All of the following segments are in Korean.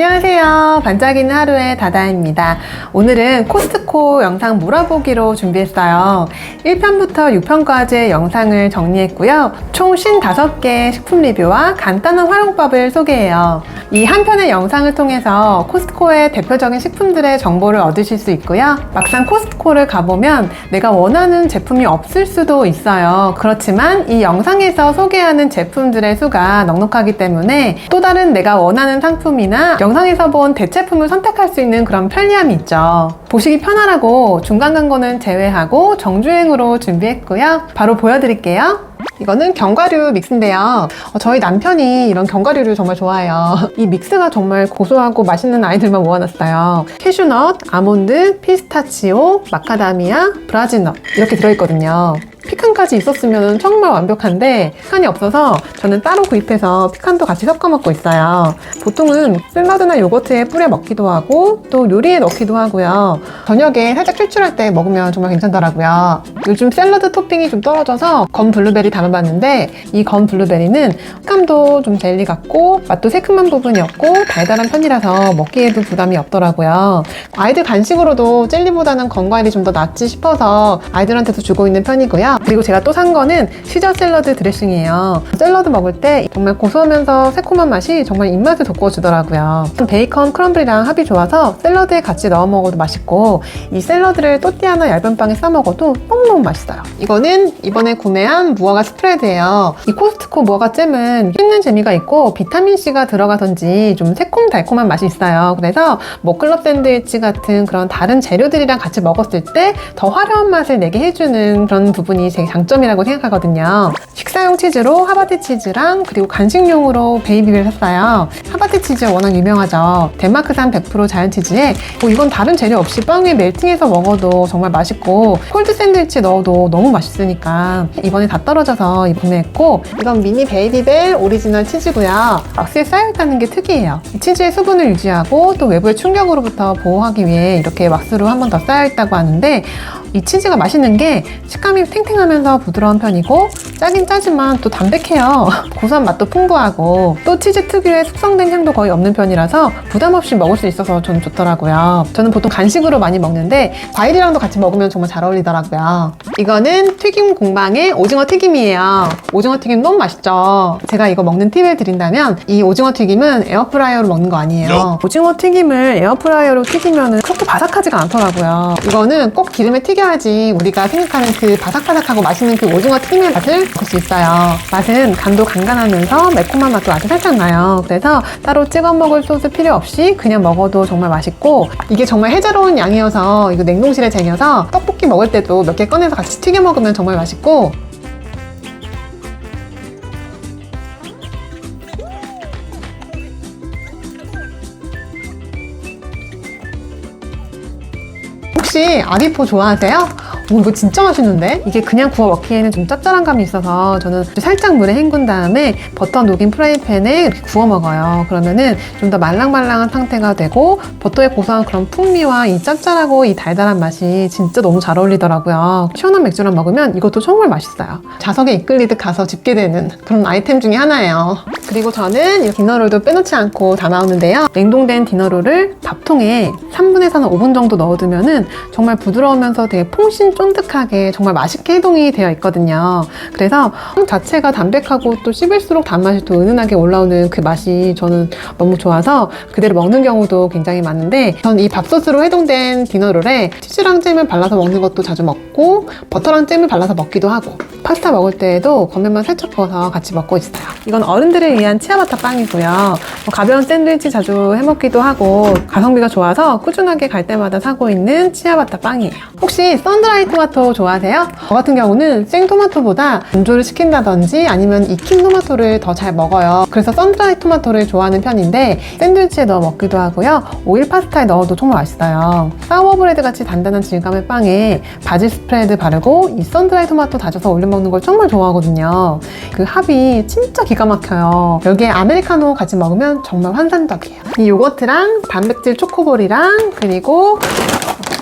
안녕하세요. 반짝이는 하루의 다다입니다. 오늘은 코스트코 영상 몰아보기로 준비했어요. 1편부터 6편까지의 영상을 정리했고요. 총 55개의 식품 리뷰와 간단한 활용법을 소개해요. 이 한 편의 영상을 통해서 코스트코의 대표적인 식품들의 정보를 얻으실 수 있고요. 막상 코스트코를 가보면 내가 원하는 제품이 없을 수도 있어요. 그렇지만 이 영상에서 소개하는 제품들의 수가 넉넉하기 때문에 또 다른 내가 원하는 상품이나 영상에서 본 대체품을 선택할 수 있는 그런 편리함이 있죠. 보시기 편하라고 중간 광고는 제외하고 정주행으로 준비했고요. 바로 보여드릴게요. 이거는 견과류 믹스인데요. 저희 남편이 이런 견과류를 정말 좋아해요. 이 믹스가 정말 고소하고 맛있는 아이들만 모아놨어요. 캐슈넛, 아몬드, 피스타치오, 마카다미아, 브라질넛 이렇게 들어있거든요. 피칸까지 있었으면 정말 완벽한데 피칸이 없어서 저는 따로 구입해서 피칸도 같이 섞어 먹고 있어요. 보통은 샐러드나 요거트에 뿌려 먹기도 하고 또 요리에 넣기도 하고요. 저녁에 살짝 출출할 때 먹으면 정말 괜찮더라고요. 요즘 샐러드 토핑이 좀 떨어져서 건 블루베리 담아봤는데 이 건 블루베리는 식감도 좀 젤리 같고 맛도 새콤한 부분이 없고 달달한 편이라서 먹기에도 부담이 없더라고요. 아이들 간식으로도 젤리보다는 건 과일이 좀 더 낫지 싶어서 아이들한테도 주고 있는 편이고요. 그리고 제가 또 산 거는 시저 샐러드 드레싱이에요. 샐러드 먹을 때 정말 고소하면서 새콤한 맛이 정말 입맛을 돋궈주더라고요. 베이컨 크럼블이랑 합이 좋아서 샐러드에 같이 넣어 먹어도 맛있고 이 샐러드를 또띠아나 얇은 빵에 싸 먹어도 너무너무 맛있어요. 이거는 이번에 구매한 무화과 스프레드예요. 이 코스트코 무화과 잼은 씹는 재미가 있고 비타민C가 들어가선지 좀 새콤달콤한 맛이 있어요. 그래서 뭐 클럽 샌드위치 같은 그런 다른 재료들이랑 같이 먹었을 때 더 화려한 맛을 내게 해주는 그런 부분이 제 장점이라고 생각하거든요. 식사용 치즈로 하바티 치즈랑 그리고 간식용으로 베이비를 샀어요. 하바티 치즈 워낙 유명하죠. 덴마크산 100% 자연 치즈에 이건 다른 재료 없이 빵 위에 멜팅해서 먹어도 정말 맛있고 콜드 샌드위치 넣어도 너무 맛있으니까 이번에 다 떨어져서 구매했고 이건 미니 베이비벨 오리지널 치즈고요. 박스에 쌓여있다는 게 특이해요. 이 치즈의 수분을 유지하고 또 외부의 충격으로부터 보호하기 위해 이렇게 왁스로 한 번 더 쌓여있다고 하는데 이 치즈가 맛있는 게 식감이 탱탱하면서 부드러운 편이고 짜긴 짜지만 또 담백해요. 고소한 맛도 풍부하고 또 치즈 특유의 숙성된 향도 거의 없는 편이라서 부담 없이 먹을 수 있어서 저는 좋더라고요. 저는 보통 간식으로 많이 먹는데 과일이랑도 같이 먹으면 정말 잘 어울리더라고요. 이거는 튀김 공방의 오징어 튀김이에요. 오징어 튀김 너무 맛있죠. 제가 이거 먹는 팁을 드린다면 이 오징어 튀김은 에어프라이어로 먹는 거 아니에요. 오징어 튀김을 에어프라이어로 튀기면 그렇게 바삭하지가 않더라고요. 이거는 꼭 기름에 튀겨야지 우리가 생각하는 그 바삭바삭하고 맛있는 그 오징어 튀김의 맛을 먹을 수 있어요. 맛은 간도 간간하면서 매콤한 맛도 아주 살짝 나요. 그래서 따로 찍어 먹을 소스 필요 없이 그냥 먹어도 정말 맛있고 이게 정말 해자로운 양이어서 이거 냉동실에 쟁여서 떡볶이 먹을 때도 몇 개 꺼내서 같이 튀겨 먹으면 정말 맛있고 혹시 아비포 좋아하세요? 이거 진짜 맛있는데? 이게 그냥 구워 먹기에는 좀 짭짤한 감이 있어서 저는 살짝 물에 헹군 다음에 버터 녹인 프라이팬에 이렇게 구워 먹어요. 그러면은 좀 더 말랑말랑한 상태가 되고 버터의 고소한 그런 풍미와 이 짭짤하고 이 달달한 맛이 진짜 너무 잘 어울리더라고요. 시원한 맥주랑 먹으면 이것도 정말 맛있어요. 자석에 이끌리듯 가서 집게 되는 그런 아이템 중에 하나예요. 그리고 저는 이 디너롤도 빼놓지 않고 다 나오는데요. 냉동된 디너롤을 밥통에 3분에서 5분 정도 넣어두면은 정말 부드러우면서 되게 퐁신 쫀득하게 정말 맛있게 해동이 되어 있거든요. 그래서 빵 자체가 담백하고 또 씹을수록 단맛이 또 은은하게 올라오는 그 맛이 저는 너무 좋아서 그대로 먹는 경우도 굉장히 많은데 전 이 밥소스로 해동된 디너롤에 치즈랑 잼을 발라서 먹는 것도 자주 먹고 버터랑 잼을 발라서 먹기도 하고 파스타 먹을 때에도 겉면만 살짝 구워서 같이 먹고 있어요. 이건 어른들을 위한 치아바타 빵이고요. 가벼운 샌드위치 자주 해먹기도 하고 가성비가 좋아서 꾸준하게 갈 때마다 사고 있는 치아바타 빵이에요. 혹시 썬드라이 토마토 좋아하세요? 저 같은 경우는 생토마토보다 건조를 시킨다든지 아니면 익힌 토마토를 더 잘 먹어요. 그래서 썬드라이 토마토를 좋아하는 편인데 샌드위치에 넣어 먹기도 하고요. 오일 파스타에 넣어도 정말 맛있어요. 사워브레드 같이 단단한 질감의 빵에 바질 스프레드 바르고 이 썬드라이 토마토 다져서 올려 먹는 걸 정말 좋아하거든요. 그 합이 진짜 기가 막혀요. 여기에 아메리카노 같이 먹으면 정말 환상적이에요. 이 요거트랑 단백질 초코볼이랑 그리고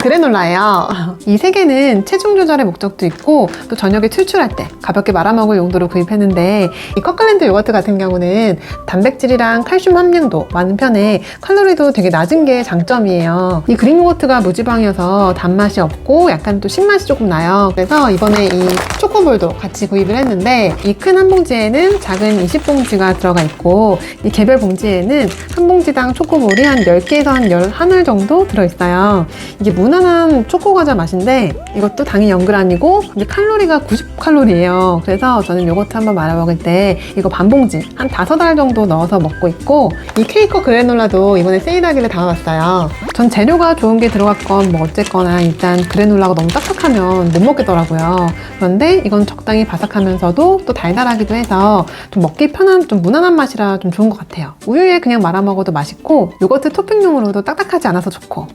그래놀라예요. 이 세 개는 체중 조절의 목적도 있고 또 저녁에 출출할 때 가볍게 말아먹을 용도로 구입했는데, 이 커클랜드 요거트 같은 경우는 단백질이랑 칼슘 함량도 많은 편에 칼로리도 되게 낮은 게 장점이에요. 이 그릭 요거트가 무지방이어서 단맛이 없고 약간 또 신맛이 조금 나요. 그래서 이번에 이 초코볼도 같이 구입을 했는데, 이 큰 한 봉지에는 작은 20봉지가 들어가 있고 이 개별 봉지에는 한 봉지당 초코볼이 한 10개에서 한 11알 정도 들어있어요. 이게 무난한 초코과자 맛인데 이것도 당이 0g이고 근데 칼로리가 90칼로리예요. 그래서 저는 요거트 한번 말아 먹을 때 이거 반 봉지 한 5알 정도 넣어서 먹고 있고, 이 케이커 그래놀라도 이번에 세일하길래 담아봤어요. 전 재료가 좋은 게 들어갔건 뭐 어쨌거나 일단 그래놀라가 너무 딱딱하면 못 먹겠더라고요. 그런데 이건 적당히 바삭하면서도 또 달달하기도 해서 좀 먹기 편한 좀 무난한 맛이라 좀 좋은 것 같아요. 우유에 그냥 말아 먹어도 맛있고 요거트 토핑용으로도 딱딱하지 않아서 좋고.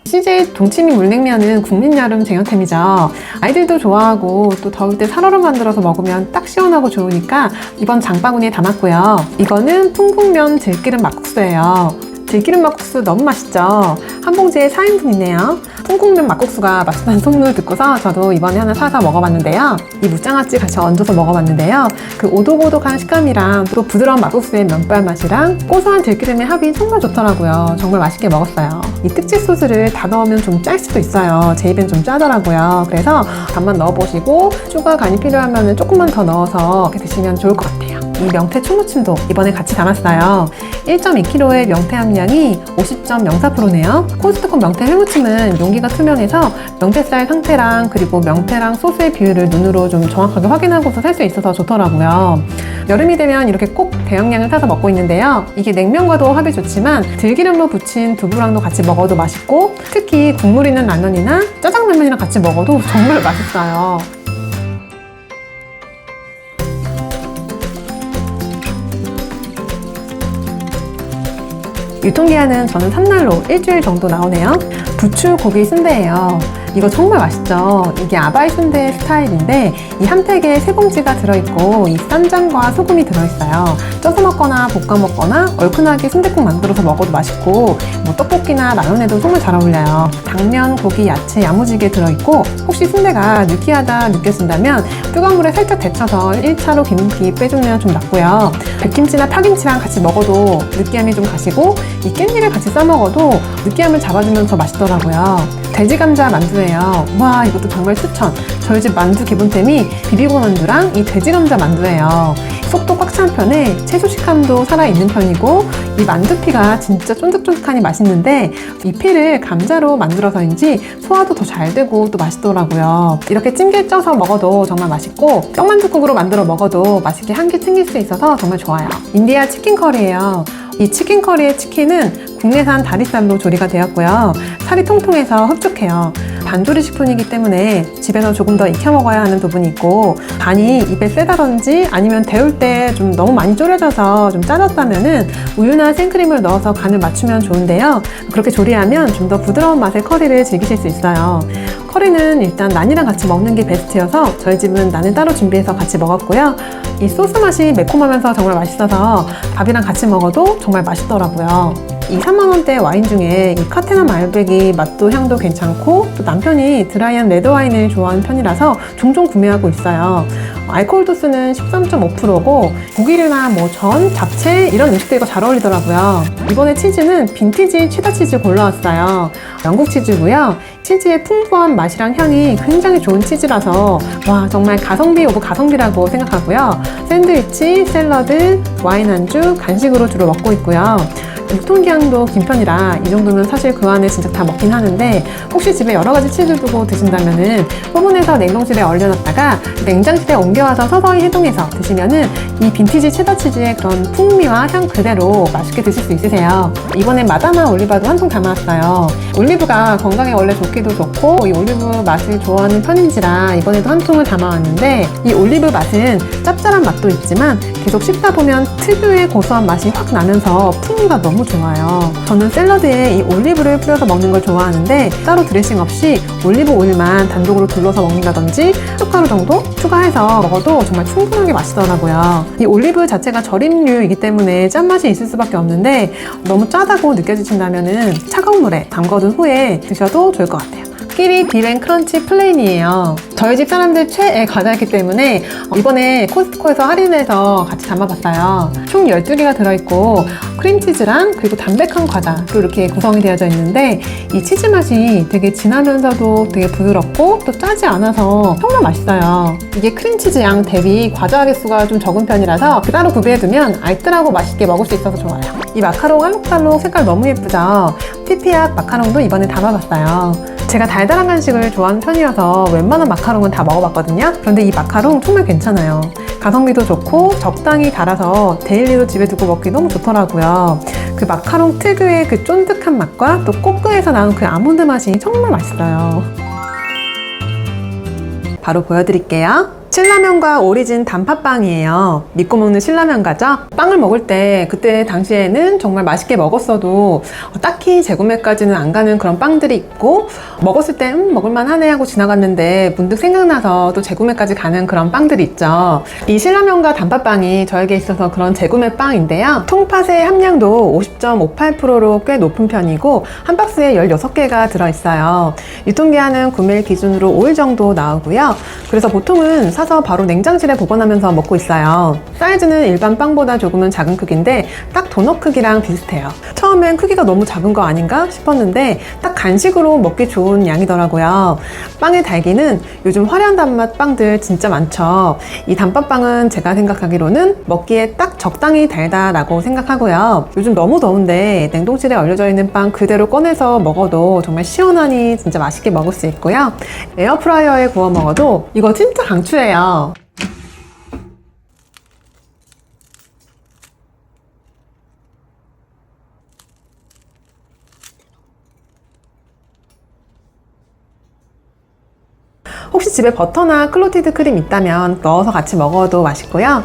CJ 동치미 물냉면은 국민 여름 쟁여템이죠. 아이들도 좋아하고 또 더울 때 살얼음 만들어서 먹으면 딱 시원하고 좋으니까 이번 장바구니에 담았고요. 이거는 풍국면 들기름 막국수예요. 들기름 막국수 너무 맛있죠? 한 봉지에 4인분이네요. 풍국면 막국수가 맛있다는 소문을 듣고서 저도 이번에 하나 사서 먹어봤는데요. 이 무장아찌 같이 얹어서 먹어봤는데요. 그 오독오독한 식감이랑 또 부드러운 막국수의 면발 맛이랑 고소한 들기름의 합이 정말 좋더라고요. 정말 맛있게 먹었어요. 이 특제 소스를 다 넣으면 좀 짤 수도 있어요. 제 입엔 좀 짜더라고요. 그래서 반만 넣어보시고 추가 간이 필요하면 조금만 더 넣어서 이렇게 드시면 좋을 것 같아요. 이 명태 초무침도 이번에 같이 담았어요. 1.2kg의 명태 함량이 50.04%네요. 코스트코 명태 회무침은 용기가 투명해서 명태살 상태랑 그리고 명태랑 소스의 비율을 눈으로 좀 정확하게 확인하고서 살 수 있어서 좋더라고요. 여름이 되면 이렇게 꼭 대용량을 사서 먹고 있는데요. 이게 냉면과도 합이 좋지만 들기름으로 부친 두부랑도 같이 먹어도 맛있고, 특히 국물 있는 라면이나 짜장라면이랑 같이 먹어도 정말 맛있어요. 유통기한은 저는 3날로 일주일 정도 나오네요. 부추 고기 순대예요. 이거 정말 맛있죠? 이게 아바이 순대 스타일인데 이 한 팩에 3봉지가 들어있고 이 쌈장과 소금이 들어있어요. 쪄서 먹거나 볶아 먹거나 얼큰하게 순댓국 만들어서 먹어도 맛있고 뭐 떡볶이나 라면에도 정말 잘 어울려요. 당면, 고기, 야채, 야무지게 들어있고 혹시 순대가 느끼하다 느껴진다면 뜨거운 물에 살짝 데쳐서 1차로 기름기 빼주면 좀 낫고요. 백김치나 파김치랑 같이 먹어도 느끼함이 좀 가시고 이 깻잎을 같이 싸 먹어도 느끼함을 잡아주면서 맛있더라고요. 돼지감자 만두예요. 와, 이것도 정말 추천. 저희 집 만두 기본템이 비비고 만두랑 이 돼지감자 만두예요. 속도 꽉 찬 편에 채소 식감도 살아있는 편이고 이 만두피가 진짜 쫀득쫀득하니 맛있는데 이 피를 감자로 만들어서인지 소화도 더 잘 되고 또 맛있더라고요. 이렇게 찜기에 쪄서 먹어도 정말 맛있고 떡만둣국으로 만들어 먹어도 맛있게 한 끼 챙길 수 있어서 정말 좋아요. 인디아 치킨 커리예요. 이 치킨 커리의 치킨은 국내산 다리살로 조리가 되었고요. 살이 통통해서 흡족해요. 반조리 식품이기 때문에 집에서 조금 더 익혀 먹어야 하는 부분이 있고, 간이 입에 세다든지 아니면 데울 때 좀 너무 많이 졸여져서 좀 짜졌다면은 우유나 생크림을 넣어서 간을 맞추면 좋은데요. 그렇게 조리하면 좀 더 부드러운 맛의 커리를 즐기실 수 있어요. 커리는 일단 난이랑 같이 먹는 게 베스트여서 저희 집은 난을 따로 준비해서 같이 먹었고요. 이 소스 맛이 매콤하면서 정말 맛있어서 밥이랑 같이 먹어도 정말 맛있더라고요. 2, 3만원대 와인 중에 이 카테나 말백이 맛도 향도 괜찮고 또 남편이 드라이한 레드 와인을 좋아하는 편이라서 종종 구매하고 있어요. 알코올 도수는 13.5%고 고기류나 뭐 전, 잡채 이런 음식들과 잘 어울리더라고요. 이번에 치즈는 빈티지 체다 치즈 골라왔어요. 영국 치즈고요. 치즈의 풍부한 맛이랑 향이 굉장히 좋은 치즈라서 와 정말 가성비 오브 가성비라고 생각하고요. 샌드위치, 샐러드, 와인 안주, 간식으로 주로 먹고 있고요. 유통기한도 긴 편이라 이 정도면 사실 그 안에 진짜 다 먹긴 하는데 혹시 집에 여러 가지 치즈 두고 드신다면은 오븐에서 냉동실에 얼려놨다가 냉장실에 옮겨와서 서서히 해동해서 드시면은 이 빈티지 체다 치즈의 그런 풍미와 향 그대로 맛있게 드실 수 있으세요. 이번엔 마다나 올리브도 한 통 담아왔어요. 올리브가 건강에 원래 좋기도 좋고 이 올리브 맛을 좋아하는 편인지라 이번에도 한 통을 담아왔는데 이 올리브 맛은 짭짤한 맛도 있지만 계속 씹다 보면 특유의 고소한 맛이 확 나면서 풍미가 너무 좋아요. 저는 샐러드에 이 올리브를 뿌려서 먹는 걸 좋아하는데 따로 드레싱 없이 올리브 오일만 단독으로 둘러서 먹는다든지 숟가루 정도 추가해서 먹어도 정말 충분하게 맛있더라고요. 이 올리브 자체가 절임류이기 때문에 짠맛이 있을 수밖에 없는데 너무 짜다고 느껴지신다면 차가운 물에 담궈둔 후에 드셔도 좋을 것 같아요. 끼리 딜앤 크런치 플레인이에요. 저희 집 사람들 최애 과자이기 때문에 이번에 코스트코에서 할인해서 같이 담아봤어요. 총 12개가 들어있고 크림치즈랑 그리고 담백한 과자로 이렇게 구성이 되어져 있는데 이 치즈 맛이 되게 진하면서도 되게 부드럽고 또 짜지 않아서 정말 맛있어요. 이게 크림치즈 양 대비 과자 개수가 좀 적은 편이라서 따로 구비해두면 알뜰하고 맛있게 먹을 수 있어서 좋아요. 이 마카롱 알록달록 색깔 너무 예쁘죠? 피피앗 마카롱도 이번에 담아봤어요. 제가 달달한 간식을 좋아하는 편이어서 웬만한 마카롱은 다 먹어봤거든요. 그런데 이 마카롱 정말 괜찮아요. 가성비도 좋고 적당히 달아서 데일리로 집에 두고 먹기 너무 좋더라고요. 그 마카롱 특유의 그 쫀득한 맛과 또 꼬끄에서 나온 그 아몬드 맛이 정말 맛있어요. 바로 보여드릴게요. 신라면과 오리진 단팥빵이에요. 믿고 먹는 신라면과죠. 빵을 먹을 때 그때 당시에는 정말 맛있게 먹었어도 딱히 재구매까지는 안 가는 그런 빵들이 있고 먹었을 때 먹을만 하네 하고 지나갔는데 문득 생각나서 또 재구매까지 가는 그런 빵들이 있죠. 이 신라면과 단팥빵이 저에게 있어서 그런 재구매 빵인데요. 통팥의 함량도 50.58%로 꽤 높은 편이고 한 박스에 16개가 들어있어요. 유통기한은 구매일 기준으로 5일 정도 나오고요. 그래서 보통은 사서 바로 냉장실에 보관하면서 먹고 있어요. 사이즈는 일반 빵보다 조금은 작은 크기인데 딱 도넛 크기랑 비슷해요. 처음엔 크기가 너무 작은 거 아닌가 싶었는데 딱 간식으로 먹기 좋은 양이더라고요. 빵의 달기는 요즘 화려한 단맛 빵들 진짜 많죠. 이 단팥빵은 제가 생각하기로는 먹기에 딱 적당히 달다라고 생각하고요. 요즘 너무 더운데 냉동실에 얼려져 있는 빵 그대로 꺼내서 먹어도 정말 시원하니 진짜 맛있게 먹을 수 있고요. 에어프라이어에 구워 먹어도 이거 진짜 강추해요. 혹시 집에 버터나 클로티드 크림 있다면 넣어서 같이 먹어도 맛있고요.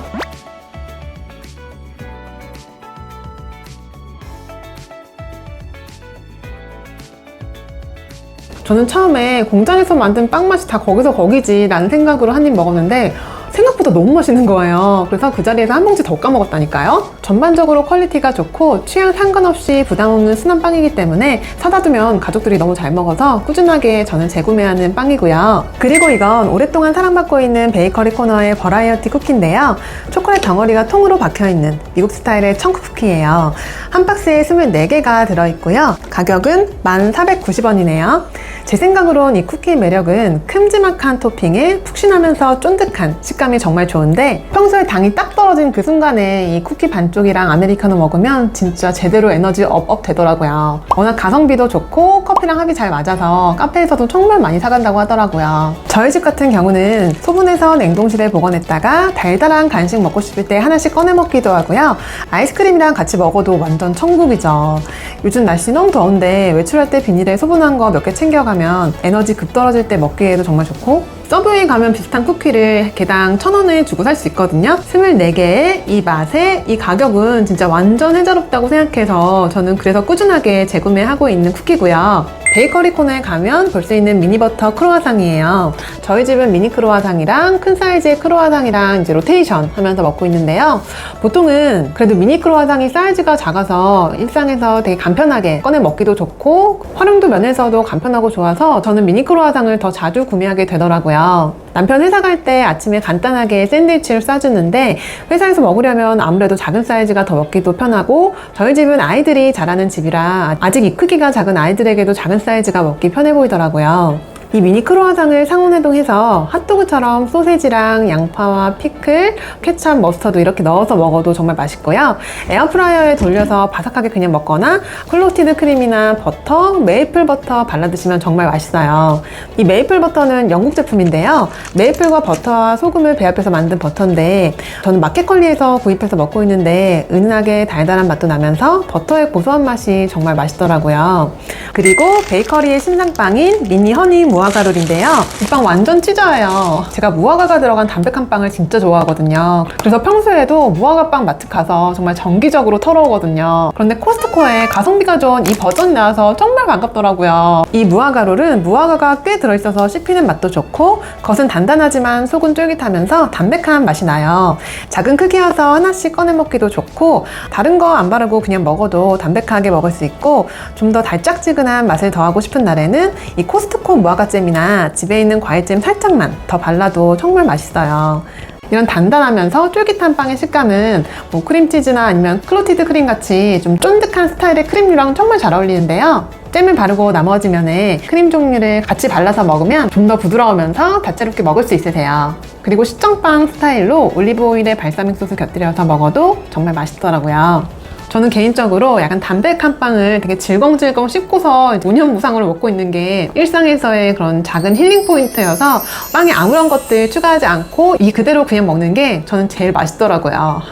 저는 처음에 공장에서 만든 빵 맛이 다 거기서 거기지 라는 생각으로 한 입 먹었는데 생각보다 너무 맛있는 거예요. 그래서 그 자리에서 한 봉지 더 까먹었다니까요. 전반적으로 퀄리티가 좋고 취향 상관없이 부담 없는 순한 빵이기 때문에 사다 두면 가족들이 너무 잘 먹어서 꾸준하게 저는 재구매하는 빵이고요. 그리고 이건 오랫동안 사랑받고 있는 베이커리 코너의 버라이어티 쿠키인데요. 초콜릿 덩어리가 통으로 박혀있는 미국 스타일의 청크 쿠키예요. 한 박스에 24개가 들어있고요. 가격은 1,490원이네요. 제 생각으론 이 쿠키의 매력은 큼지막한 토핑에 푹신하면서 쫀득한 식감이 정말 좋은데 평소에 당이 딱 떨어진 그 순간에 이 쿠키 반쪽이랑 아메리카노 먹으면 진짜 제대로 에너지 업업 되더라고요. 워낙 가성비도 좋고 커피랑 합이 잘 맞아서 카페에서도 정말 많이 사간다고 하더라고요. 저희 집 같은 경우는 소분해서 냉동실에 보관했다가 달달한 간식 먹고 싶을 때 하나씩 꺼내 먹기도 하고요. 아이스크림이랑 같이 먹어도 완전 천국이죠. 요즘 날씨 너무 더운데 외출할 때 비닐에 소분한 거 몇 개 챙겨가면 에너지 급 떨어질 때 먹기에도 정말 좋고 서브웨이 가면 비슷한 쿠키를 개당 1,000원에 주고 살 수 있거든요. 24개의 이 맛에 이 가격은 진짜 완전 혜자롭다고 생각해서 저는 그래서 꾸준하게 재구매하고 있는 쿠키고요. 베이커리 코너에 가면 볼 수 있는 미니버터 크로와상이에요. 저희 집은 미니 크로와상이랑 큰 사이즈의 크로와상이랑 이제 로테이션 하면서 먹고 있는데요. 보통은 그래도 미니 크로와상이 사이즈가 작아서 일상에서 되게 간편하게 꺼내 먹기도 좋고 활용도 면에서도 간편하고 좋아서 저는 미니 크로와상을 더 자주 구매하게 되더라고요. 남편 회사 갈 때 아침에 간단하게 샌드위치를 싸주는데 회사에서 먹으려면 아무래도 작은 사이즈가 더 먹기도 편하고 저희 집은 아이들이 자라는 집이라 아직 이 크기가 작은 아이들에게도 작은 사이즈가 먹기 편해 보이더라고요. 이 미니 크로와상을 상온해동해서 핫도그처럼 소세지랑 양파와 피클, 케찹, 머스터드 이렇게 넣어서 먹어도 정말 맛있고요. 에어프라이어에 돌려서 바삭하게 그냥 먹거나 클로티드 크림이나 버터, 메이플 버터 발라 드시면 정말 맛있어요. 이 메이플 버터는 영국 제품인데요. 메이플과 버터와 소금을 배합해서 만든 버터인데 저는 마켓컬리에서 구입해서 먹고 있는데 은은하게 달달한 맛도 나면서 버터의 고소한 맛이 정말 맛있더라고요. 그리고 베이커리의 신상빵인 미니 허니 무화과룰인데요. 이 빵 완전 찢어요. 제가 무화과가 들어간 담백한 빵을 진짜 좋아하거든요. 그래서 평소에도 무화과빵 마트 가서 정말 정기적으로 털어오거든요. 그런데 코스트코에 가성비가 좋은 이 버전이 나와서 정말 반갑더라고요. 이 무화과룰은 무화과가 꽤 들어있어서 씹히는 맛도 좋고 겉은 단단하지만 속은 쫄깃하면서 담백한 맛이 나요. 작은 크기여서 하나씩 꺼내 먹기도 좋고 다른 거 안 바르고 그냥 먹어도 담백하게 먹을 수 있고 좀 더 달짝지근한 맛을 더하고 싶은 날에는 이 코스트코 무화과잼이나 집에 있는 과일잼 살짝만 더 발라도 정말 맛있어요. 이런 단단하면서 쫄깃한 빵의 식감은 뭐 크림치즈나 아니면 클로티드 크림 같이 좀 쫀득한 스타일의 크림류랑 정말 잘 어울리는데요. 잼을 바르고 나머지 면에 크림 종류를 같이 발라서 먹으면 좀 더 부드러우면서 다채롭게 먹을 수 있으세요. 그리고 시청빵 스타일로 올리브오일에 발사믹 소스 곁들여서 먹어도 정말 맛있더라고요. 저는 개인적으로 약간 담백한 빵을 되게 질겅질겅 씹고서 무념무상으로 먹고 있는 게 일상에서의 그런 작은 힐링 포인트여서 빵에 아무런 것들 추가하지 않고 이 그대로 그냥 먹는 게 저는 제일 맛있더라고요.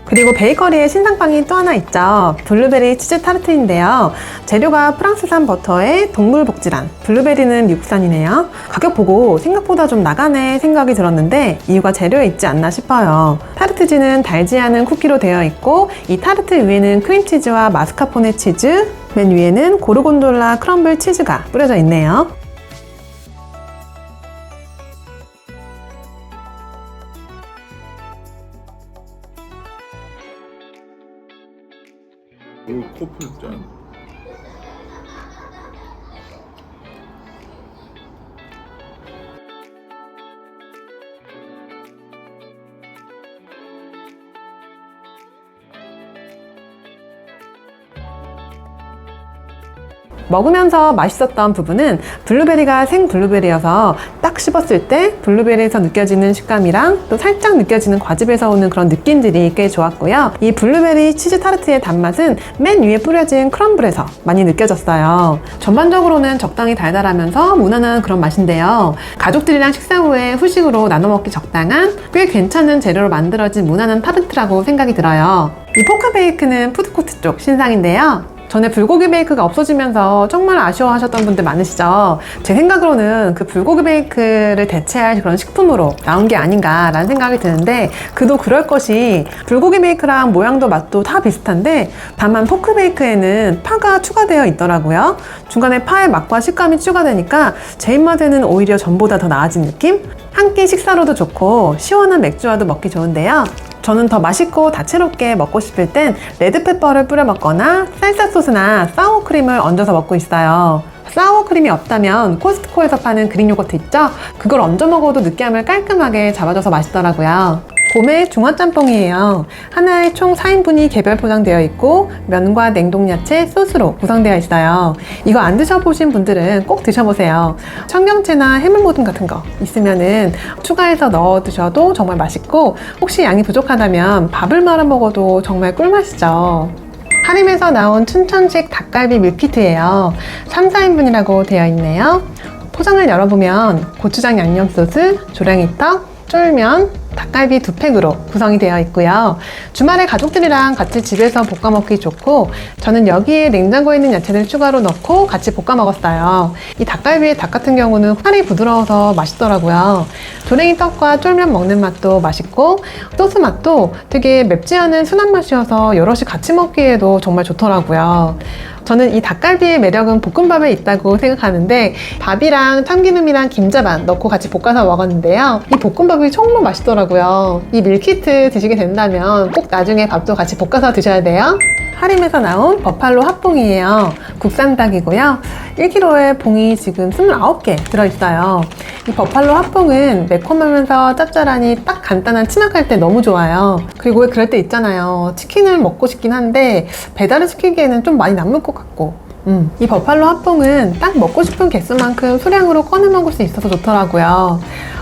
그리고 베이커리의 신상빵이 또 하나 있죠. 블루베리 치즈 타르트인데요. 재료가 프랑스산 버터에 동물복지란, 블루베리는 미국산이네요. 가격 보고 생각보다 좀 나가네 생각이 들었는데 이유가 재료에 있지 않나 싶어요. 타르트지는 달지 않은 쿠키로 되어 있고 이 타르트 위에는 크림치즈와 마스카포네 치즈, 맨 위에는 고르곤졸라 크럼블 치즈가 뿌려져 있네요. 커플 짠. 먹으면서 맛있었던 부분은 블루베리가 생 블루베리여서 딱 씹었을 때 블루베리에서 느껴지는 식감이랑 또 살짝 느껴지는 과즙에서 오는 그런 느낌들이 꽤 좋았고요. 이 블루베리 치즈 타르트의 단맛은 맨 위에 뿌려진 크럼블에서 많이 느껴졌어요. 전반적으로는 적당히 달달하면서 무난한 그런 맛인데요. 가족들이랑 식사 후에 후식으로 나눠 먹기 적당한 꽤 괜찮은 재료로 만들어진 무난한 타르트라고 생각이 들어요. 이 포크 베이크는 푸드코트 쪽 신상인데요. 전에 불고기 베이크가 없어지면서 정말 아쉬워하셨던 분들 많으시죠? 제 생각으로는 그 불고기 베이크를 대체할 그런 식품으로 나온 게 아닌가라는 생각이 드는데 그도 그럴 것이 불고기 베이크랑 모양도 맛도 다 비슷한데 다만 포크 베이크에는 파가 추가되어 있더라고요. 중간에 파의 맛과 식감이 추가되니까 제 입맛에는 오히려 전보다 더 나아진 느낌? 한 끼 식사로도 좋고 시원한 맥주와도 먹기 좋은데요. 저는 더 맛있고 다채롭게 먹고 싶을 땐 레드페퍼를 뿌려 먹거나 살사 소스나 사워크림을 얹어서 먹고 있어요. 사워크림이 없다면 코스트코에서 파는 그릭 요거트 있죠? 그걸 얹어 먹어도 느끼함을 깔끔하게 잡아줘서 맛있더라고요. 봄의 중화짬뽕이에요. 하나에 총 4인분이 개별 포장되어 있고 면과 냉동야채, 소스로 구성되어 있어요. 이거 안 드셔보신 분들은 꼭 드셔보세요. 청경채나 해물모듬 같은 거 있으면은 추가해서 넣어 드셔도 정말 맛있고 혹시 양이 부족하다면 밥을 말아 먹어도 정말 꿀맛이죠. 하림에서 나온 춘천식 닭갈비 밀키트예요. 3, 4인분이라고 되어 있네요. 포장을 열어보면 고추장 양념 소스, 조랭이떡, 쫄면, 닭갈비 2팩으로 구성이 되어 있고요. 주말에 가족들이랑 같이 집에서 볶아 먹기 좋고, 저는 여기에 냉장고에 있는 야채를 추가로 넣고 같이 볶아 먹었어요. 이 닭갈비의 닭 같은 경우는 살이 부드러워서 맛있더라고요. 조랭이 떡과 쫄면 먹는 맛도 맛있고, 소스 맛도 되게 맵지 않은 순한 맛이어서 여럿이 같이 먹기에도 정말 좋더라고요. 저는 이 닭갈비의 매력은 볶음밥에 있다고 생각하는데, 밥이랑 참기름이랑 김자반 넣고 같이 볶아서 먹었는데요. 이 볶음밥이 정말 맛있더라고요. 이 밀키트 드시게 된다면 꼭 나중에 밥도 같이 볶아서 드셔야 돼요. 하림에서 나온 버팔로 핫봉이에요. 국산 닭이고요. 1kg에 봉이 지금 29개 들어있어요. 이 버팔로 핫봉은 매콤하면서 짭짤하니 딱 간단한 치맥할 때 너무 좋아요. 그리고 왜 그럴 때 있잖아요. 치킨을 먹고 싶긴 한데 배달을 시키기에는 좀 많이 남을 것 같고, 이 버팔로 핫봉은 딱 먹고 싶은 개수만큼 수량으로 꺼내 먹을 수 있어서 좋더라고요.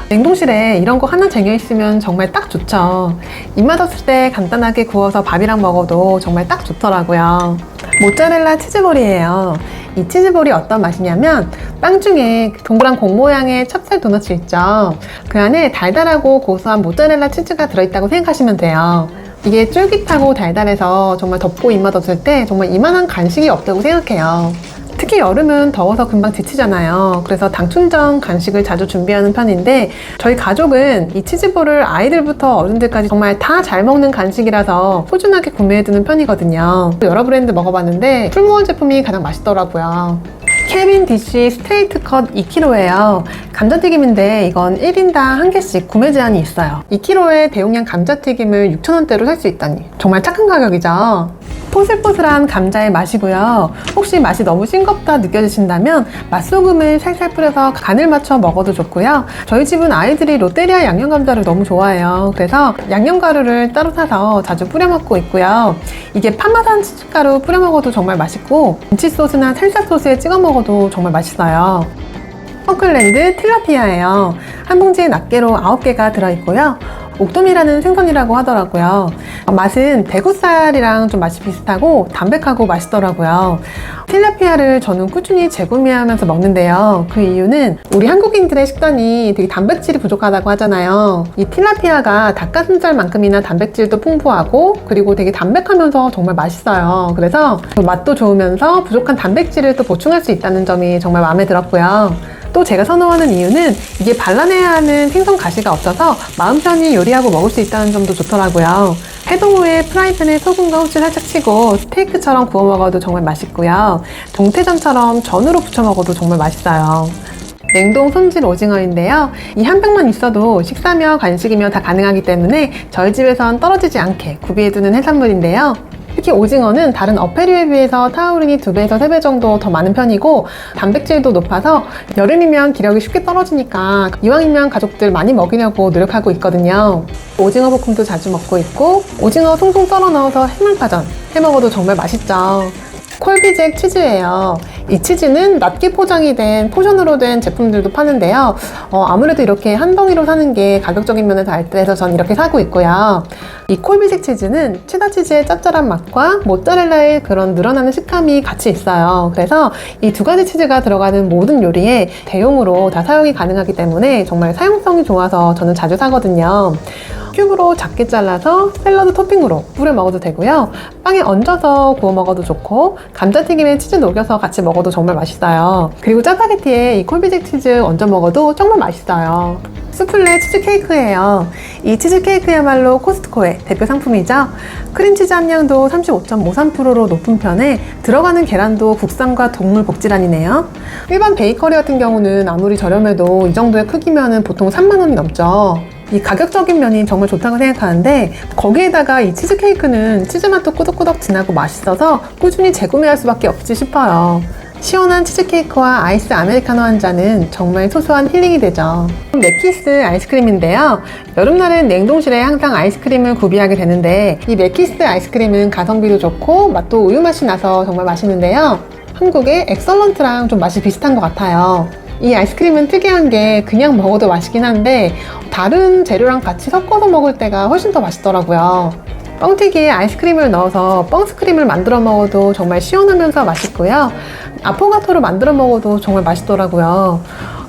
냉동실에 이런 거 하나 쟁여있으면 정말 딱 좋죠. 입맛 없을 때 간단하게 구워서 밥이랑 먹어도 정말 딱 좋더라고요. 모짜렐라 치즈볼이에요. 이 치즈볼이 어떤 맛이냐면, 빵 중에 동그란 공 모양의 찹쌀 도넛이 있죠. 그 안에 달달하고 고소한 모짜렐라 치즈가 들어있다고 생각하시면 돼요. 이게 쫄깃하고 달달해서 정말 덥고 입맛 없을 때 정말 이만한 간식이 없다고 생각해요. 특히 여름은 더워서 금방 지치잖아요. 그래서 당춘전 간식을 자주 준비하는 편인데, 저희 가족은 이 치즈볼을 아이들부터 어른들까지 정말 다 잘 먹는 간식이라서 꾸준하게 구매해두는 편이거든요. 여러 브랜드 먹어봤는데 풀무원 제품이 가장 맛있더라고요. 케빈 디쉬 스트레이트 컷 2kg예요. 감자튀김인데 이건 1인당 1개씩 구매 제한이 있어요. 2kg의 대용량 감자튀김을 6,000원대로 살 수 있다니 정말 착한 가격이죠. 포슬포슬한 감자의 맛이고요. 혹시 맛이 너무 싱겁다 느껴지신다면 맛소금을 살살 뿌려서 간을 맞춰 먹어도 좋고요. 저희 집은 아이들이 롯데리아 양념감자를 너무 좋아해요. 그래서 양념가루를 따로 사서 자주 뿌려 먹고 있고요. 이게 파마산 치즈가루 뿌려 먹어도 정말 맛있고, 김치 소스나 살사 소스에 찍어 먹어도 정말 맛있어요. 펑클랜드 틸라피아예요. 한 봉지에 낱개로 9개가 들어있고요. 옥돔이라는 생선이라고 하더라고요. 맛은 대구살이랑 좀 맛이 비슷하고 담백하고 맛있더라고요. 틸라피아를 저는 꾸준히 재구매하면서 먹는데요. 그 이유는 우리 한국인들의 식단이 되게 단백질이 부족하다고 하잖아요. 이 틸라피아가 닭가슴살만큼이나 단백질도 풍부하고, 그리고 되게 담백하면서 정말 맛있어요. 그래서 맛도 좋으면서 부족한 단백질을 또 보충할 수 있다는 점이 정말 마음에 들었고요. 또 제가 선호하는 이유는 이게 발라내야 하는 생선 가시가 없어서 마음 편히 요리하고 먹을 수 있다는 점도 좋더라고요. 해동 후에 프라이팬에 소금과 후추 살짝 치고 스테이크처럼 구워 먹어도 정말 맛있고요. 동태전처럼 전으로 부쳐 먹어도 정말 맛있어요. 냉동 손질 오징어인데요. 이 한 팩만 있어도 식사며 간식이며 다 가능하기 때문에 저희 집에선 떨어지지 않게 구비해두는 해산물인데요. 특히 오징어는 다른 어패류에 비해서 타우린이 2배에서 3배 정도 더 많은 편이고, 단백질도 높아서 여름이면 기력이 쉽게 떨어지니까 이왕이면 가족들 많이 먹이려고 노력하고 있거든요. 오징어 볶음도 자주 먹고 있고, 오징어 송송 썰어 넣어서 해물파전 해 먹어도 정말 맛있죠. 콜비잭 치즈예요. 이 치즈는 낱개 포장이 된 포션으로 된 제품들도 파는데요. 아무래도 이렇게 한 덩이로 사는 게 가격적인 면에서 알뜰해서 전 이렇게 사고 있고요. 이 콜비잭 치즈는 체다 치즈의 짭짤한 맛과 모짜렐라의 그런 늘어나는 식감이 같이 있어요. 그래서 이 두 가지 치즈가 들어가는 모든 요리에 대용으로 다 사용이 가능하기 때문에 정말 사용성이 좋아서 저는 자주 사거든요. 큐브로 작게 잘라서 샐러드 토핑으로 뿌려 먹어도 되고요. 빵에 얹어서 구워 먹어도 좋고, 감자튀김에 치즈 녹여서 같이 먹어도 정말 맛있어요. 그리고 짜파게티에 이 콜비잭 치즈 얹어 먹어도 정말 맛있어요. 수플레 치즈케이크예요. 이 치즈케이크야말로 코스트코의 대표 상품이죠. 크림치즈 함량도 35.53%로 높은 편에 들어가는 계란도 국산과 동물 복지란이네요. 일반 베이커리 같은 경우는 아무리 저렴해도 이 정도의 크기면은 보통 3만 원이 넘죠. 이 가격적인 면이 정말 좋다고 생각하는데, 거기에다가 이 치즈케이크는 치즈 맛도 꾸덕꾸덕 진하고 맛있어서 꾸준히 재구매할 수밖에 없지 싶어요. 시원한 치즈케이크와 아이스 아메리카노 한 잔은 정말 소소한 힐링이 되죠. 맥키스 아이스크림인데요. 여름날은 냉동실에 항상 아이스크림을 구비하게 되는데, 이 맥키스 아이스크림은 가성비도 좋고 맛도 우유 맛이 나서 정말 맛있는데요. 한국의 엑설런트랑 좀 맛이 비슷한 것 같아요. 이 아이스크림은 특이한 게 그냥 먹어도 맛있긴 한데 다른 재료랑 같이 섞어서 먹을 때가 훨씬 더 맛있더라고요. 뻥튀기에 아이스크림을 넣어서 뻥스크림을 만들어 먹어도 정말 시원하면서 맛있고요. 아포가토로 만들어 먹어도 정말 맛있더라고요.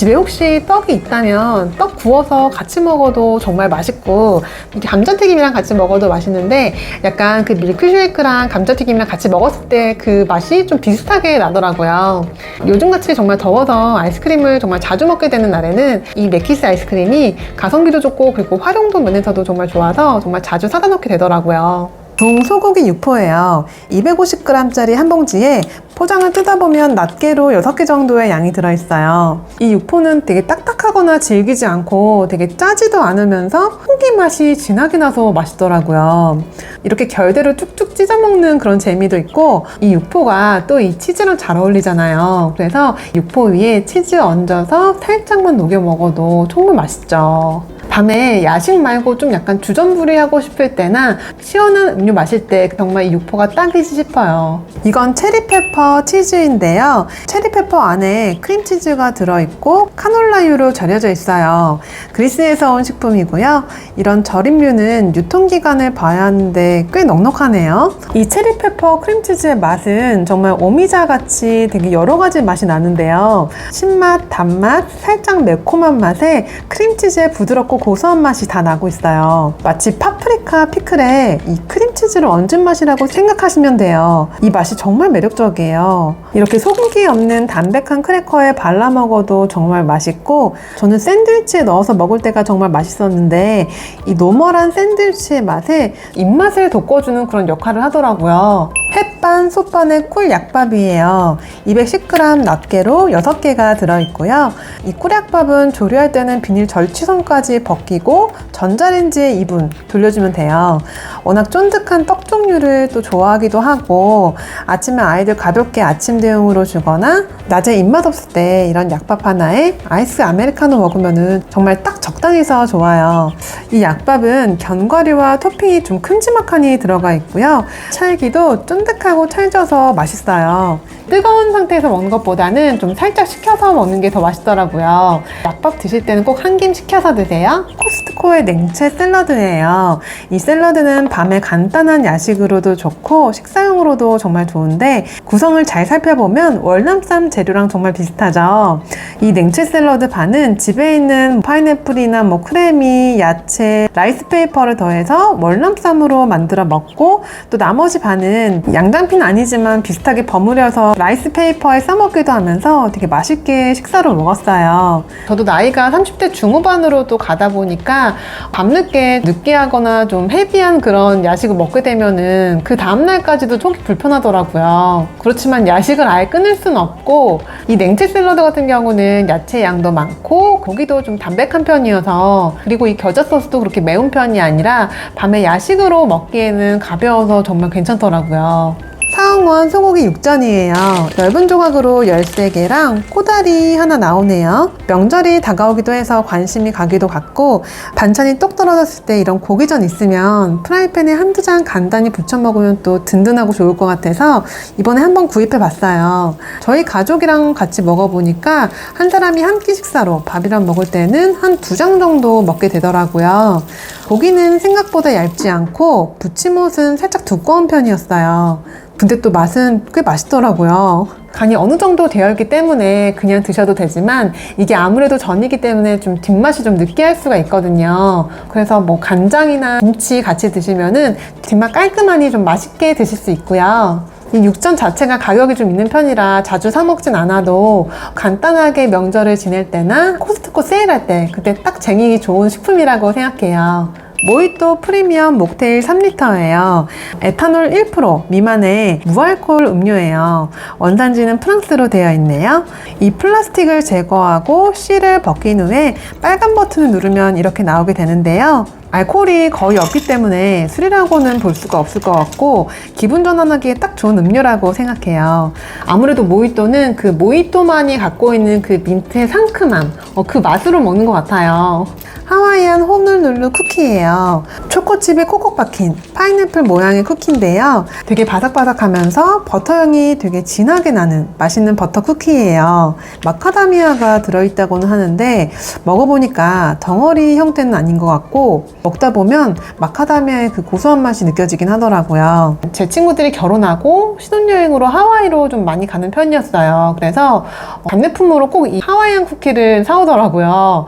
집에 혹시 떡이 있다면 떡 구워서 같이 먹어도 정말 맛있고, 이게 감자튀김이랑 같이 먹어도 맛있는데 약간 그 밀크쉐이크랑 감자튀김이랑 같이 먹었을 때 그 맛이 좀 비슷하게 나더라고요. 요즘같이 정말 더워서 아이스크림을 정말 자주 먹게 되는 날에는 이 맥키스 아이스크림이 가성비도 좋고 그리고 활용도 면에서도 정말 좋아서 정말 자주 사다 놓게 되더라고요. 동소고기 육포예요. 250g짜리 한 봉지에 포장을 뜯어보면 낱개로 6개 정도의 양이 들어있어요. 이 육포는 되게 딱딱하거나 질기지 않고 되게 짜지도 않으면서 호기 맛이 진하게 나서 맛있더라고요. 이렇게 결대로 쭉쭉 찢어 먹는 그런 재미도 있고, 이 육포가 또 이 치즈랑 잘 어울리잖아요. 그래서 육포 위에 치즈 얹어서 살짝만 녹여 먹어도 정말 맛있죠. 밤에 야식 말고 좀 약간 주전부리하고 싶을 때나 시원한 음료 마실 때 정말 이 육포가 딱이지 싶어요. 이건 체리페퍼 치즈인데요. 체리페퍼 안에 크림치즈가 들어있고 카놀라유로 절여져 있어요. 그리스에서 온 식품이고요. 이런 절임류는 유통기간을 봐야 하는데 꽤 넉넉하네요. 이 체리페퍼 크림치즈의 맛은 정말 오미자 같이 되게 여러 가지 맛이 나는데요. 신맛, 단맛, 살짝 매콤한 맛에 크림치즈의 부드럽고 고소한 맛이 다 나고 있어요. 마치 파프리카 피클에 이 크림치즈를 얹은 맛이라고 생각하시면 돼요. 이 맛이 정말 매력적이에요. 이렇게 소금기 없는 담백한 크래커에 발라 먹어도 정말 맛있고, 저는 샌드위치에 넣어서 먹을 때가 정말 맛있었는데 이 노멀한 샌드위치의 맛에 입맛을 돋궈주는 그런 역할을 하더라고요. 햇반, 솥반의 꿀 약밥이에요. 210g 낱개로 6개가 들어있고요. 이 꿀약밥은 조리할 때는 비닐 절취선까지 벗기고 전자레인지에 2분 돌려주면 돼요. 워낙 쫀득한 떡 종류를 또 좋아하기도 하고, 아침에 아이들 가볍게 아침 대용으로 주거나 낮에 입맛 없을 때 이런 약밥 하나에 아이스 아메리카노 먹으면 정말 딱 적당해서 좋아요. 이 약밥은 견과류와 토핑이 좀 큼지막하니 들어가 있고요. 찰기도 쫀득하고 찰져서 맛있어요. 뜨거운 상태에서 먹는 것보다는 좀 살짝 식혀서 먹는 게 더 맛있더라고요. 약밥 드실 때는 꼭 한 김 식혀서 드세요. 코스트코의 냉채 샐러드예요. 이 샐러드는 밤에 간단한 야식으로도 좋고 식사용으로도 정말 좋은데, 구성을 잘 살펴보면 월남쌈 재료랑 정말 비슷하죠. 이 냉채 샐러드 반은 집에 있는 파인애플이나 크래미, 야채, 라이스페이퍼를 더해서 월남쌈으로 만들어 먹고, 또 나머지 반은 양장피는 아니지만 비슷하게 버무려서 라이스페이퍼에 싸먹기도 하면서 되게 맛있게 식사를 먹었어요. 저도 나이가 30대 중후반으로 또 가다 보니까 밤늦게 느끼하거나 좀 헤비한 그런 야식을 먹게 되면은 그 다음날까지도 속이 불편하더라고요. 그렇지만 야식을 아예 끊을 수는 없고, 이 냉채 샐러드 같은 경우는 야채 양도 많고 고기도 좀 담백한 편이어서, 그리고 이 겨자 소스도 그렇게 매운 편이 아니라 밤에 야식으로 먹기에는 가벼워서 정말 괜찮더라고요. 사홍원 소고기 육전이에요. 넓은 조각으로 13개랑 코다리 하나 나오네요. 명절이 다가오기도 해서 관심이 가기도 같고, 반찬이 똑 떨어졌을 때 이런 고기전 있으면 프라이팬에 한두 장 간단히 부쳐 먹으면 또 든든하고 좋을 것 같아서 이번에 한번 구입해 봤어요. 저희 가족이랑 같이 먹어보니까 한 사람이 한 끼 식사로 밥이랑 먹을 때는 한 2장 정도 먹게 되더라고요. 고기는 생각보다 얇지 않고 부침옷은 살짝 두꺼운 편이었어요. 근데 또 맛은 꽤 맛있더라고요. 간이 어느 정도 되어 있기 때문에 그냥 드셔도 되지만, 이게 아무래도 전이기 때문에 좀 뒷맛이 좀 느끼할 수가 있거든요. 그래서 간장이나 김치 같이 드시면은 뒷맛 깔끔하니 좀 맛있게 드실 수 있고요. 이 육전 자체가 가격이 좀 있는 편이라 자주 사 먹진 않아도 간단하게 명절을 지낼 때나 코스트코 세일할 때 그때 딱 쟁이기 좋은 식품이라고 생각해요. 모히또 프리미엄 목테일 3리터예요. 에탄올 1% 미만의 무알코올 음료예요. 원산지는 프랑스로 되어 있네요. 이 플라스틱을 제거하고 실을 벗긴 후에 빨간 버튼을 누르면 이렇게 나오게 되는데요. 알코올이 거의 없기 때문에 술이라고는 볼 수가 없을 것 같고, 기분 전환하기에 딱 좋은 음료라고 생각해요. 아무래도 모히또는 그 모히또만이 갖고 있는 그 민트의 상큼함, 그 맛으로 먹는 것 같아요. 하와이안 호놀룰루 쿠키예요. 초코칩이 콕콕 박힌 파인애플 모양의 쿠키인데요. 되게 바삭바삭하면서 버터향이 되게 진하게 나는 맛있는 버터 쿠키예요. 마카다미아가 들어있다고는 하는데 먹어보니까 덩어리 형태는 아닌 것 같고, 먹다 보면 마카다미아의 그 고소한 맛이 느껴지긴 하더라고요. 제 친구들이 결혼하고 신혼여행으로 하와이로 좀 많이 가는 편이었어요. 그래서 답례품으로 꼭 이 하와이안 쿠키를 사오더라고요.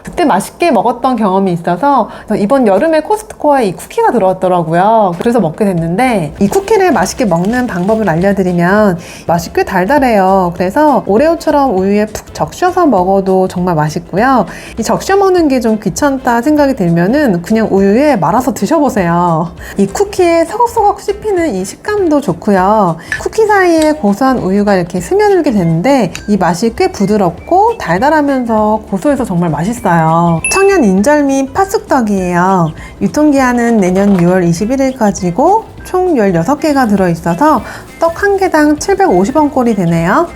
그때 맛있게 먹었던 경험이 있어서 이번 여름에 코스트코에 이 쿠키가 들어왔더라고요. 그래서 먹게 됐는데, 이 쿠키를 맛있게 먹는 방법을 알려드리면 맛이 꽤 달달해요. 그래서 오레오처럼 우유에 푹 적셔서 먹어도 정말 맛있고요. 이 적셔 먹는 게 좀 귀찮다 생각이 들면은 그냥 우유에 말아서 드셔보세요. 이 쿠키에 서걱서걱 씹히는 이 식감도 좋고요. 쿠키 사이에 고소한 우유가 이렇게 스며들게 되는데 이 맛이 꽤 부드럽고 달달하면서 고소해서 정말 맛있어요. 청양 인절미 팥쑥떡이에요. 유통기한은 내년 6월 21일까지고 총 16개가 들어있어서 떡 1개당 750원 꼴이 되네요.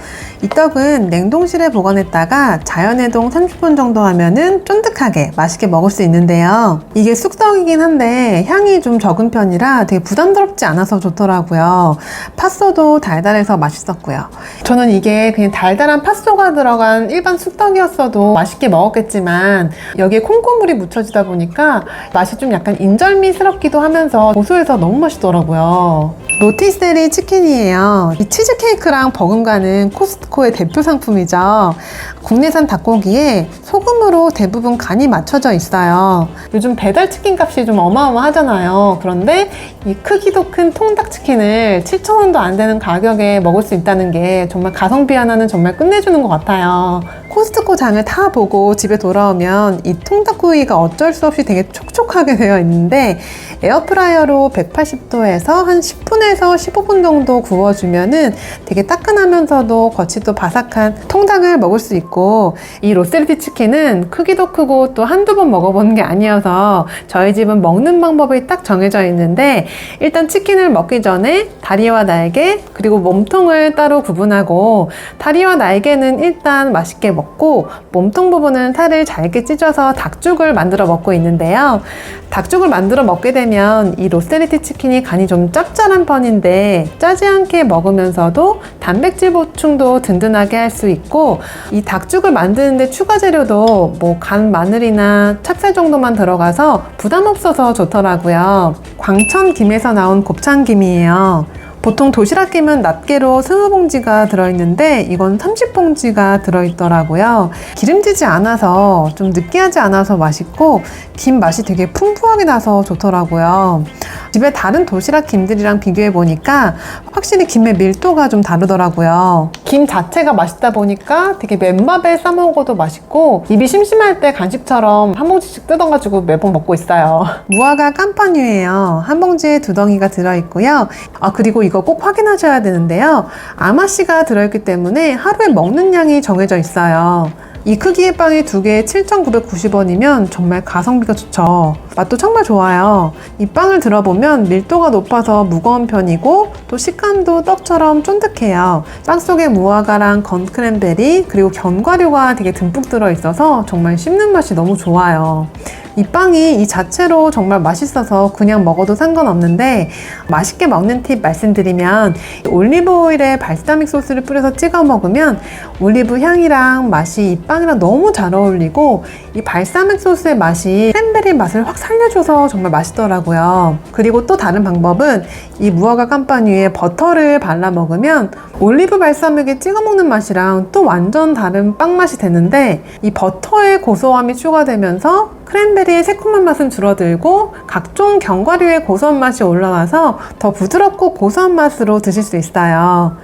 이 떡은 냉동실에 보관했다가 자연해동 30분 정도 하면은 쫀득하게 맛있게 먹을 수 있는데요. 이게 쑥떡이긴 한데 향이 좀 적은 편이라 되게 부담스럽지 않아서 좋더라고요. 팥소도 달달해서 맛있었고요. 저는 이게 그냥 달달한 팥소가 들어간 일반 쑥떡이었어도 맛있게 먹었겠지만 여기에 콩고물이 묻혀지다 보니까 맛이 좀 약간 인절미스럽기도 하면서 고소해서 너무 맛있더라고요. 로티세리 치킨이에요. 이 치즈케이크랑 버금가는 코스트코의 대표 상품이죠. 국내산 닭고기에 소금으로 대부분 간이 맞춰져 있어요. 요즘 배달 치킨 값이 좀 어마어마하잖아요. 그런데 이 크기도 큰 통닭치킨을 7,000원도 안 되는 가격에 먹을 수 있다는 게 정말 가성비 하나는 정말 끝내주는 것 같아요. 코스트코 장을 다 보고 집에 돌아오면 이 통닭구이가 어쩔 수 없이 되게 촉촉하게 되어 있는데 에어프라이어로 180도에서 한 10분에서 15분 정도 구워주면은 되게 따끈하면서도 겉이 또 바삭한 통닭을 먹을 수 있고, 이 로스테리티 치킨은 크기도 크고 또 한두 번 먹어보는 게 아니어서 저희 집은 먹는 방법이 딱 정해져 있는데, 일단 치킨을 먹기 전에 다리와 날개 그리고 몸통을 따로 구분하고, 다리와 날개는 일단 맛있게 먹고 몸통 부분은 살을 잘게 찢어서 닭죽을 만들어 먹고 있는데요. 닭죽을 만들어 먹게 되면 이 로스테리티 치킨이 간이 좀 짭짤한 편인데 짜지 않게 먹으면서도 단백질 보충도 든든하게 할 수 있고, 이 닭죽을 만드는데 추가 재료도 뭐 간 마늘이나 찹쌀 정도만 들어가서 부담 없어서 좋더라고요. 광천김에서 나온 곱창김이에요. 보통 도시락김은 낱개로 20봉지가 들어있는데 이건 30봉지가 들어있더라고요. 기름지지 않아서 좀 느끼하지 않아서 맛있고 김 맛이 되게 풍부하게 나서 좋더라고요. 집에 다른 도시락김들이랑 비교해보니까 확실히 김의 밀도가 좀 다르더라고요. 김 자체가 맛있다 보니까 되게 맨밥에 싸먹어도 맛있고, 입이 심심할 때 간식처럼 한 봉지씩 뜯어가지고 매번 먹고 있어요. 무화과 깜파뉴예요. 한 봉지에 2덩이가 들어있고요. 그리고 이거 꼭 확인하셔야 되는데요. 아마씨가 들어있기 때문에 하루에 먹는 양이 정해져 있어요. 이 크기의 빵이 2개에 7,990원이면 정말 가성비가 좋죠. 맛도 정말 좋아요. 이 빵을 들어보면 밀도가 높아서 무거운 편이고 또 식감도 떡처럼 쫀득해요. 빵 속에 무화과랑 건 크랜베리 그리고 견과류가 되게 듬뿍 들어있어서 정말 씹는 맛이 너무 좋아요. 이 빵이 이 자체로 정말 맛있어서 그냥 먹어도 상관없는데, 맛있게 먹는 팁 말씀드리면 올리브 오일에 발사믹 소스를 뿌려서 찍어 먹으면 올리브 향이랑 맛이 이 빵이랑 너무 잘 어울리고, 이 발사믹 소스의 맛이 크랜베리 맛을 확 살려줘서 정말 맛있더라고요. 그리고 또 다른 방법은 이 무화과 깜파뉴에 버터를 발라 먹으면 올리브 발사믹에 찍어 먹는 맛이랑 또 완전 다른 빵 맛이 되는데, 이 버터의 고소함이 추가되면서 크랜베리의 새콤한 맛은 줄어들고 각종 견과류의 고소한 맛이 올라와서 더 부드럽고 고소한 맛으로 드실 수 있어요.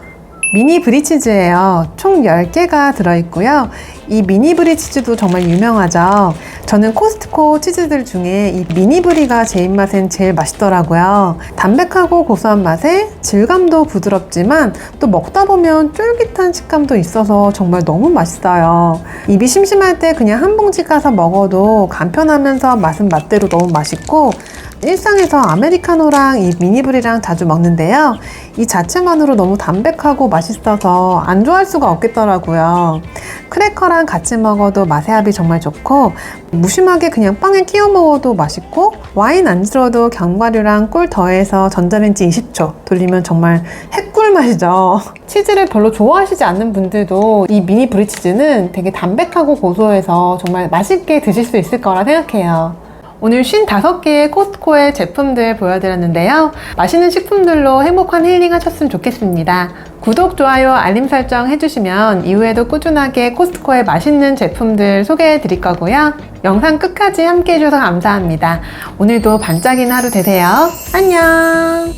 미니 브리치즈예요. 총 10개가 들어있고요. 이 미니 브리치즈도 정말 유명하죠. 저는 코스트코 치즈들 중에 이 미니 브리가 제 입맛엔 제일 맛있더라고요. 담백하고 고소한 맛에 질감도 부드럽지만 또 먹다 보면 쫄깃한 식감도 있어서 정말 너무 맛있어요. 입이 심심할 때 그냥 한 봉지 까서 먹어도 간편하면서 맛은 맛대로 너무 맛있고, 일상에서 아메리카노랑 이 미니브리랑 자주 먹는데요. 이 자체만으로 너무 담백하고 맛있어서 안 좋아할 수가 없겠더라고요. 크래커랑 같이 먹어도 맛의 합이 정말 좋고, 무심하게 그냥 빵에 끼워 먹어도 맛있고, 와인 안주로도 견과류랑 꿀 더해서 전자레인지 20초 돌리면 정말 핵꿀 맛이죠. 치즈를 별로 좋아하시지 않는 분들도 이 미니 브리치즈는 되게 담백하고 고소해서 정말 맛있게 드실 수 있을 거라 생각해요. 오늘 55개의 코스트코의 제품들 보여드렸는데요. 맛있는 식품들로 행복한 힐링 하셨으면 좋겠습니다. 구독, 좋아요, 알림 설정 해주시면 이후에도 꾸준하게 코스트코의 맛있는 제품들 소개해 드릴 거고요. 영상 끝까지 함께 해주셔서 감사합니다. 오늘도 반짝이는 하루 되세요. 안녕!